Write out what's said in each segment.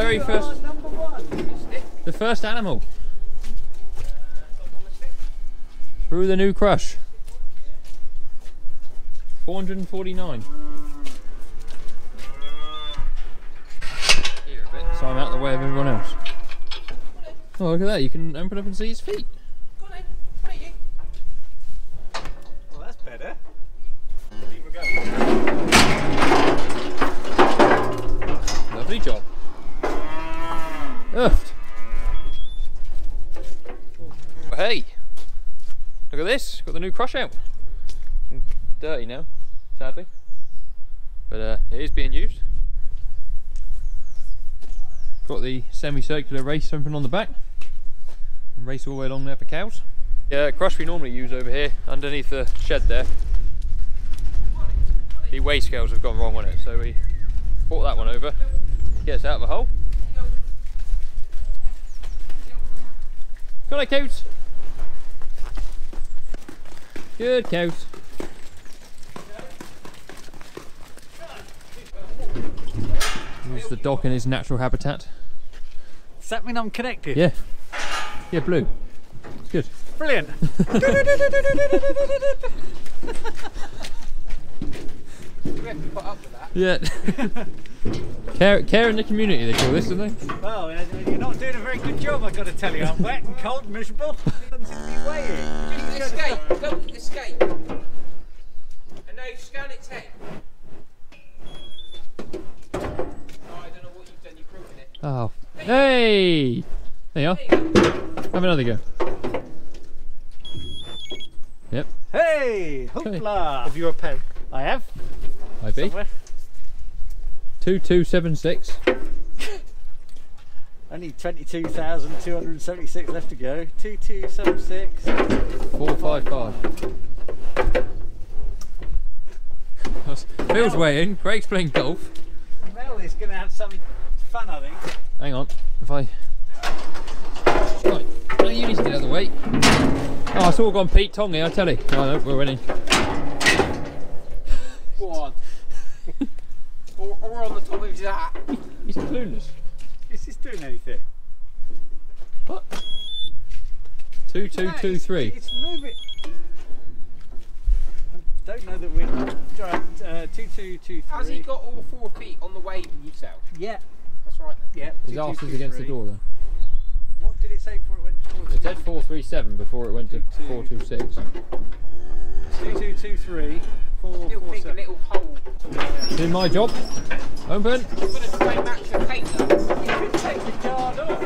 very first, number one. the first animal through the new crush. 449. Here a bit, so I'm out of the way of everyone else. Oh, look at that! You can open up and see his feet. Well, that's better. Lovely job. Oofed. Hey, look at this. Got the new crush out. Dirty now, sadly, but it is being used. Got the semicircular race open on the back and race all the way along there for cows. Yeah, crush we normally use over here underneath the shed there. The weigh scales have gone wrong on it, so we brought that one over. Gets out of the hole. Got it, cows. Good cows. Use the dog in his natural habitat. Does that mean I'm connected? Yeah. Yeah, blue. It's good. Brilliant. Yeah. Care in the community, they call this, don't they? Well, you're not doing a very good job, I've got to tell you. I'm wet and cold and miserable. Doesn't seem to be weighing. Escape. Go escape. And now scan its head. Oh, I don't know what you've done. You've broken it. Oh. Hey! There you are. Have another go. Yep. Hey! Hoopla! Have you a pen? I have. IB. Somewhere. 2276. Only 22,276 left to go. 2276. 455. Phil's weighing, Craig's playing golf. Mel is going to have some fun, I think. Hang on, if I... Right, no, you need to get out of the way. Oh, it's all gone Pete Tong here, I tell you. Oh no, we're winning. Go on. or on the top of his hat. He's clueless. Is this doing anything? What? 2223. It's moving. I don't know that we're... 2223. Has he got all 4 feet on the way south? Yeah. That's right then. Yeah. His arse is against the door then. What did it say before it went to 426? It said 437 before it went to 426. 2223. Still think a 447. little hole. Doing my job. Open. You've got to try and match the paint though. You could take the card off.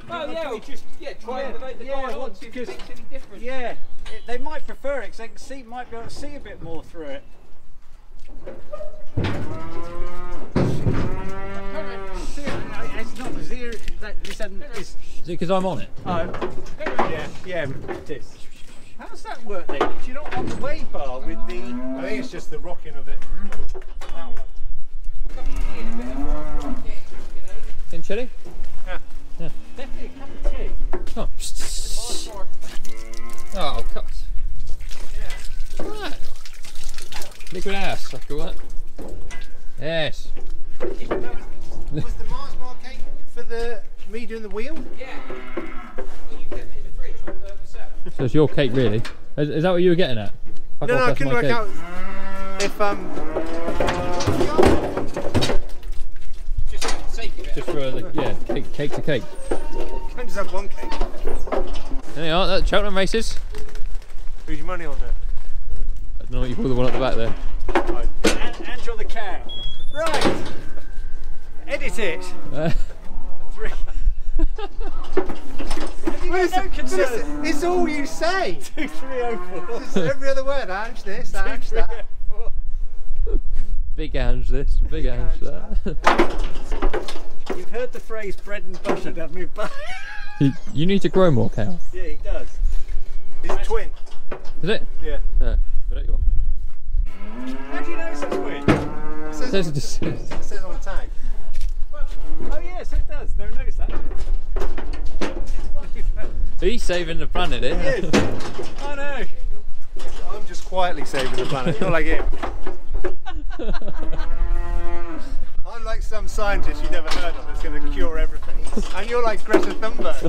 Oh yeah, we just try and elevate the guard on, see if it makes any difference. Yeah, they might prefer it because they can see, might be able to see a bit more through it. It's not zero. This isn't. Is it because I'm on it? Oh. Yeah, it is. How does that work then? Because you're not on the weigh bar with the. I think it's just the rocking of it. In chili? Yeah. Yeah. Definitely a cup of tea. Oh. Oh, cut. Right. Liquid ass, I call that. Yes. Was the Mars bar cake for me doing the wheel? Yeah. Well, you kept it in the fridge on the set. So it's your cake, really? Is that what you were getting at? Fuck No, off, I that's couldn't my work cake. out if Just for the sake of it. Just for cake to cake. can't just have one cake. There you are, that's Cheltenham races. Who's your money on there? I don't know what you call the one at the back there. Right. Andrew the cow. Right. Edit it. 3. Listen, it's all you say. 2304. It's every other word. Ange this, Ange that. Big Ange this, big Ange that. You've heard the phrase bread and butter, haven't you? You need to grow more cow. Yeah, he does. He's a twin. Is it? Yeah. But there you are. How do you know it's a twin? It says, It says it says on the tag. Oh yes, it does. Never noticed that. He's saving the planet, isn't Yes. I know. I'm just quietly saving the planet, not like him. I'm like like some scientist you never heard of that's going to cure everything. And you're like Greta Thunberg.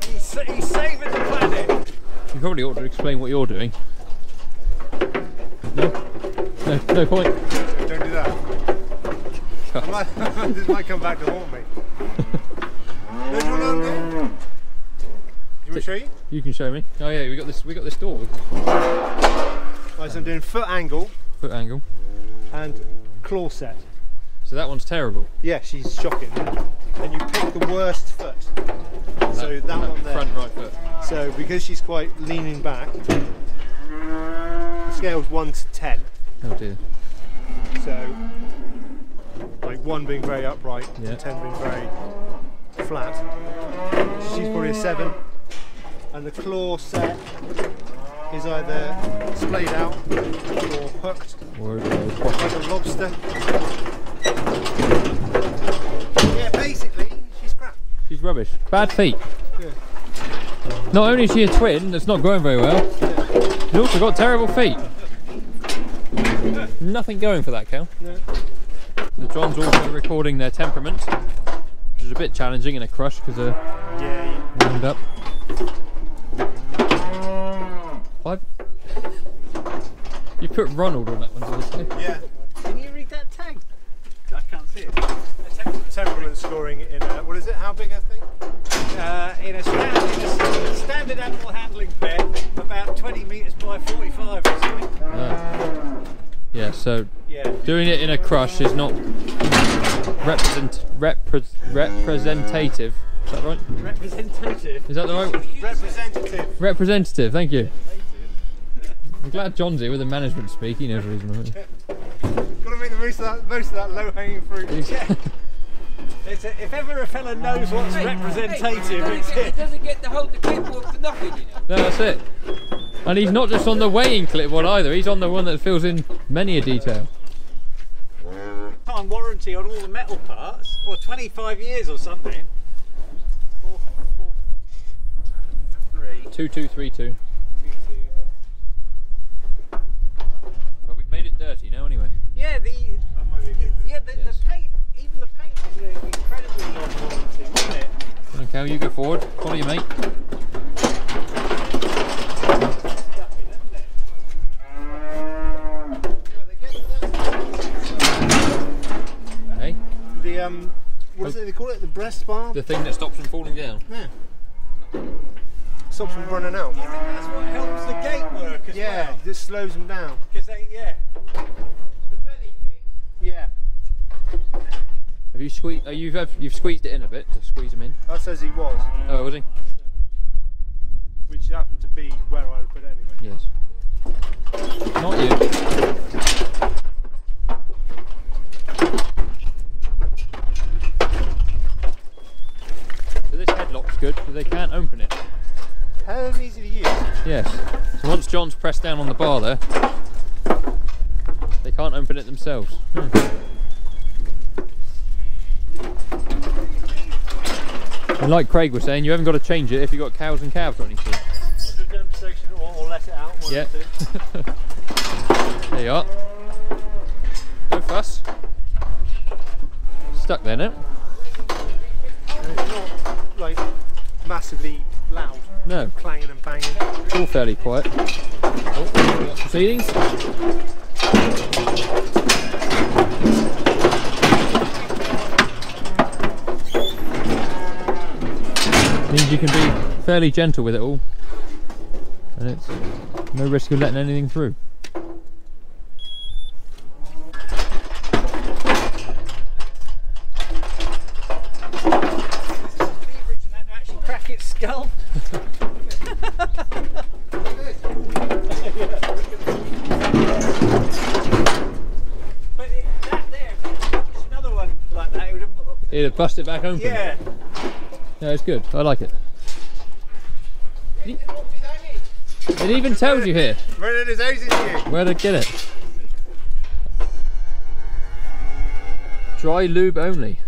He's saving the planet. You probably ought to explain what you're doing. No? No point. Don't do that. This might come back to haunt me. Do you want to show you? You can show me. Oh yeah, we got this door. Right, so I'm doing foot angle and claw set. So that one's terrible. Yeah, she's shocking. And you pick the worst foot. So that one there. Front right foot. So because she's quite leaning back, the scale's 1 to 10. Oh dear. So like 1 being very upright, Yeah. and 10 being very flat. So she's probably a 7. And the claw set is either splayed out or hooked, Or like a lobster. Yeah, basically she's crap. she's rubbish. Bad feet. Yeah. Not only is she a twin that's not growing very well, she's also got terrible feet. Nothing going for that cow. No. The John's also recording their temperament, which is a bit challenging in a crush because they're Yeah. wound up. You put Ronald on that one, obviously. Yeah. Can you read that tag? I can't see it. Temperament scoring in a, what is it? How big a thing? In a standard animal handling pen, about 20 metres by 45 or something. Yeah, so Yeah. doing it in a crush is not representative. Is that right? Representative. Is that the right? Representative. Representative, thank you. I'm glad John's here with the management speak, he knows what he's doing. Got to make the most of that low-hanging fruit. If ever a fella knows what's representative, it's He it. doesn't get to hold the clipboard for nothing, you know. No, that's it. And he's not just on the weighing clipboard either, he's on the one that fills in many a detail. Time warranty on all the metal parts, or 25 years or something. 2232. Well, we've made it dirty now anyway. Yeah, the paint, even the paint is an incredibly long warranty, isn't it? Okay, you go forward. Follow your mate. Hey, What is it they call it? The breast bar? the thing that stops them falling down. Yeah. Stops them running out. I think that's what helps the gate work as Yeah, well. just slows them down. Because they, the belly bit. Yeah. Have you squeezed? You've squeezed it in a bit to squeeze them in. That says he was. Oh, was he? Which happened to be where I would put it anyway. Yes. Not you. So this headlock's good because they can't open it. Hell easy to use. Yes. So once John's pressed down on the bar there, they can't open it themselves. And like Craig was saying, you haven't got to change it if you've got cows and calves running through. Do a demonstration or let it out. Yeah. There you are. No fuss. Stuck there now. And it's not like massively loud. No, Clanging and banging. it's all fairly quiet. Oh, proceedings. Means you can be fairly gentle with it all, and it's no risk of letting anything through. Leverage and that to actually crack its skull. But that there, it's another one like that. It would have, It'd bust it back open. yeah. No, it's good. I like it. It even tells you here Where it is houses you. where to get it. Dry lube only.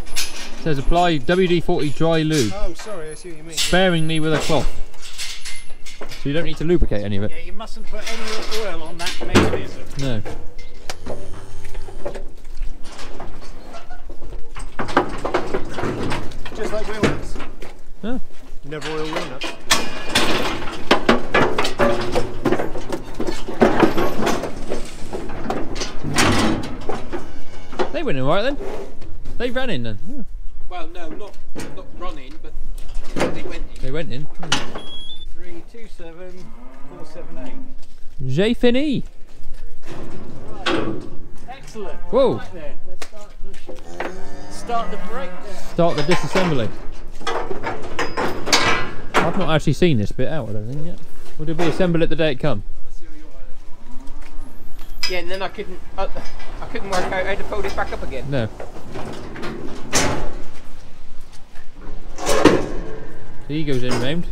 It says apply WD-40 dry lube, Oh, sorry, I see what you mean. sparingly with a cloth. So you don't need to lubricate any of it? Yeah, you mustn't put any oil on that mechanism. No. Just like wheel nuts. Oh. Never oil wheel nuts. They went in right then. They ran in then. Oh. Well, no, not running, but they went in. They went in. 327478. J'ai fini. Right. Excellent. Whoa. Right there. Let's start the brake there. Start the disassembly. I've not actually seen this bit out, I don't think yet. Or did we assemble it the day it come? Yeah, and then I couldn't work out how to fold it back up again. No. So he goes in round.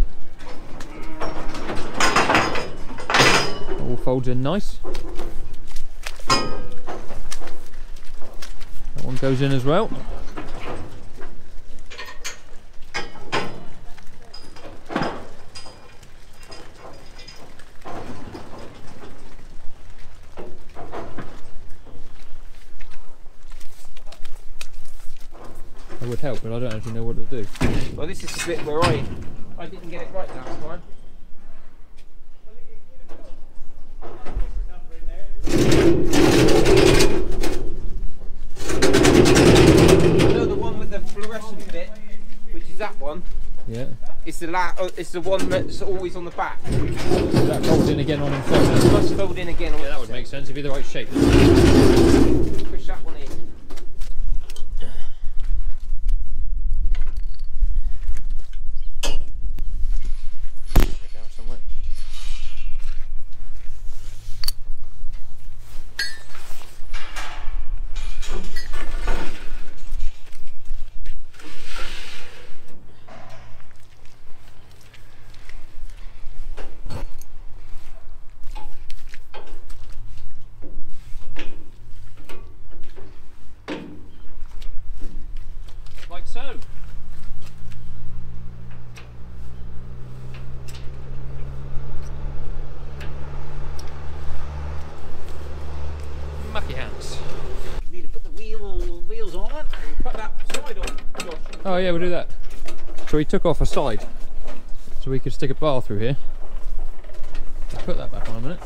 All folds in nice. That one goes in as well. That would help, but I don't actually know what to do. Well, this is the bit where I didn't get it right last time. No, the one with the fluorescent bit, which is that one. Yeah. It's the one that's always on the back. So that folds in again on himself. It must fold in again. Yeah, that would make sense if you're the right shape. Push that one in. Down somewhere. Like so. Mucky hands. You need to put the wheels on it. Put that side on, Josh. Oh yeah, we'll do that. So we took off a side, so we could stick a bar through here. Let's put that back on a minute.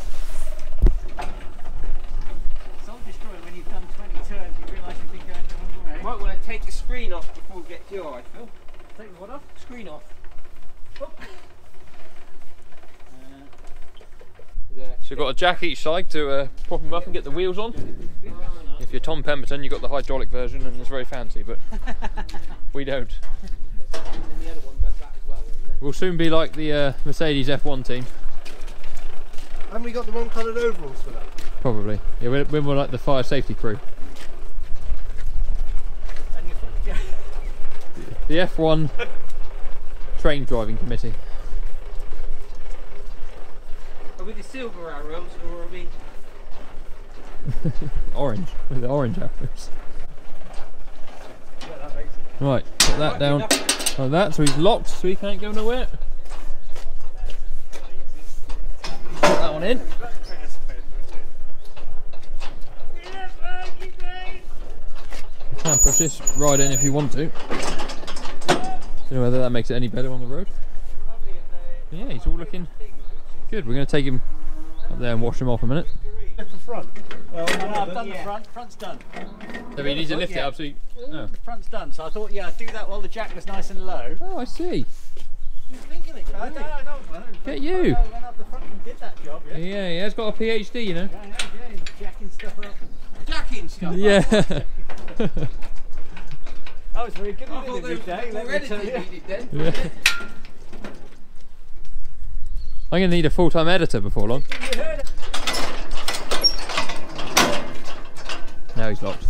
Soul destroying when you've done 20 turns, you realise you've been going the wrong way. Might want to take the screen off before we get to your eye, Phil. Take the what off? Screen off. So you've got a jack each side to prop them up and get the wheels on. If you're Tom Pemberton, you've got the hydraulic version and it's very fancy, but we don't. And the other one does that as well, isn't it? We'll soon be like the Mercedes F1 team. Haven't we got the wrong coloured overalls for that? Probably. Yeah, we're more like the fire safety crew. And you put The F1 train driving committee. Are we the silver arrows or are we? Orange, with the orange arrows. Right, put that down like that, so he's locked, so he can't go nowhere. Put that one in. You can push this right in if you want to. Don't know whether that makes it any better on the road. Yeah, he's all looking good. We're going to take him up there and wash him off a minute. Lift the front. Well, no, I've done the front. Front's done. So he needs to lift it up so he... Oh. Front's done. So I thought, yeah, I'd do that while the jack was nice and low. Oh, I see. He was thinking it. I don't. Get you. I went up the front and did that job. Yeah. Yeah, he has got a PhD, you know. Yeah, he's jacking stuff up. Jacking stuff. Yeah. I was very good I at thought it there every was day. more Let me tell editing you. needed then. Yeah. I'm going to need a full-time editor before long. You heard it. Now he's locked.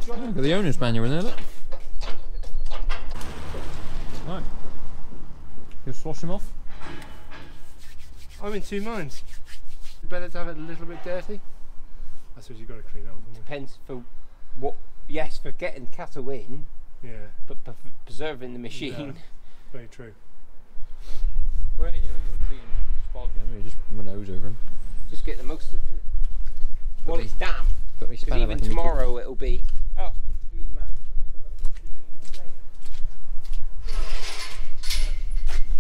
Oh, got the owner's manual in there, look. Right. Just wash him off. I'm in two minds. Better to have it a little bit dirty. I suppose you've got to clean it up, haven't you? Depends for what yes, for getting cattle in, Yeah, but preserving the machine. Yeah. Very true. Well, yeah, you're sparkling, you just run a hose over him. Just get the most of it. Well, it's damp. Put me Because spanner even back in your tomorrow it'll be. Oh,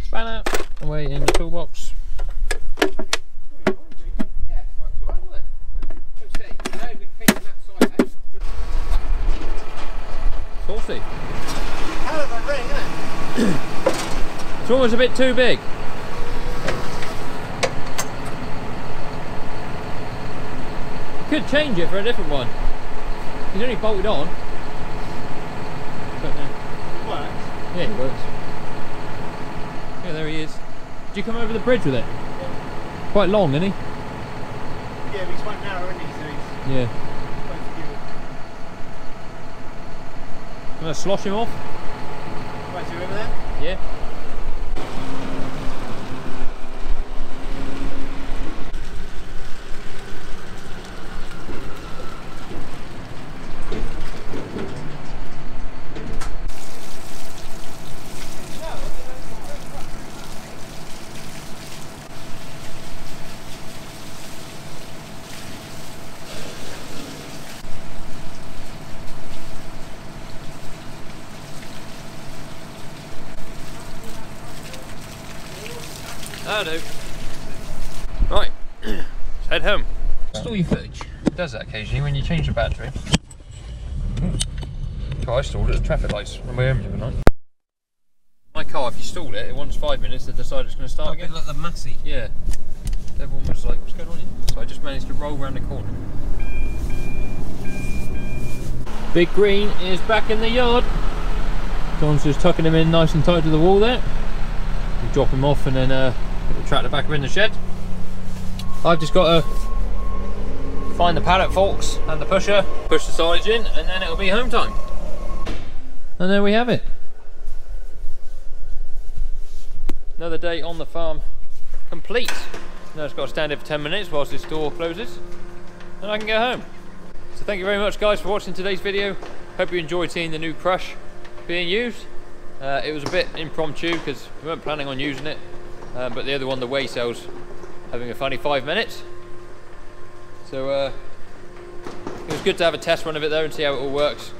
spanner away in the toolbox. Saucy. Hell of a ring, isn't it? It's almost a bit too big. Could change it for a different one. He's only bolted on. But It works. yeah, it works. Yeah, there he is. Did you come over the bridge with it? Quite long, isn't he? Yeah, but he's quite narrow, isn't he? So he's Yeah. quite forgiving. Gonna slosh him off? Right, so you over there? Yeah. I do. Right, let's head home. Store your footage. It does that occasionally when you change the battery. Oh, I stalled it at the traffic lights on the way home the other night. My car, if you stall it, it wants 5 minutes to decide it's going to start again. like the Massey. Yeah. Everyone was like, what's going on here? So I just managed to roll around the corner. Big Green is back in the yard. John's just tucking him in nice and tight to the wall there. We drop him off and then put the tractor back up in the shed. I've just got to find the pallet forks and the pusher, push the silage in, and then it'll be home time. And there we have it. Another day on the farm complete. Now it's got to stand here for 10 minutes whilst this door closes, and I can go home. So thank you very much guys for watching today's video. Hope you enjoyed seeing the new Crush being used. It was a bit impromptu because we weren't planning on using it, but the other one, the Way Cell's having a funny 5 minutes. So it was good to have a test run of it though and see how it all works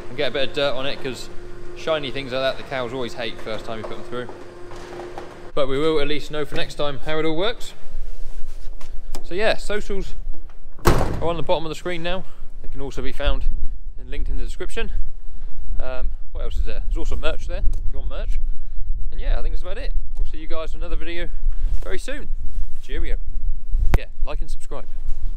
and get a bit of dirt on it, because shiny things like that the cows always hate first time you put them through. But we will at least know for next time how it all works. So yeah, socials are on the bottom of the screen now. They can also be found and linked in the description. What else is there? There's also merch there, if you want merch. And yeah, I think that's about it. We'll see you guys in another video very soon. Cheerio. Yeah, like and subscribe.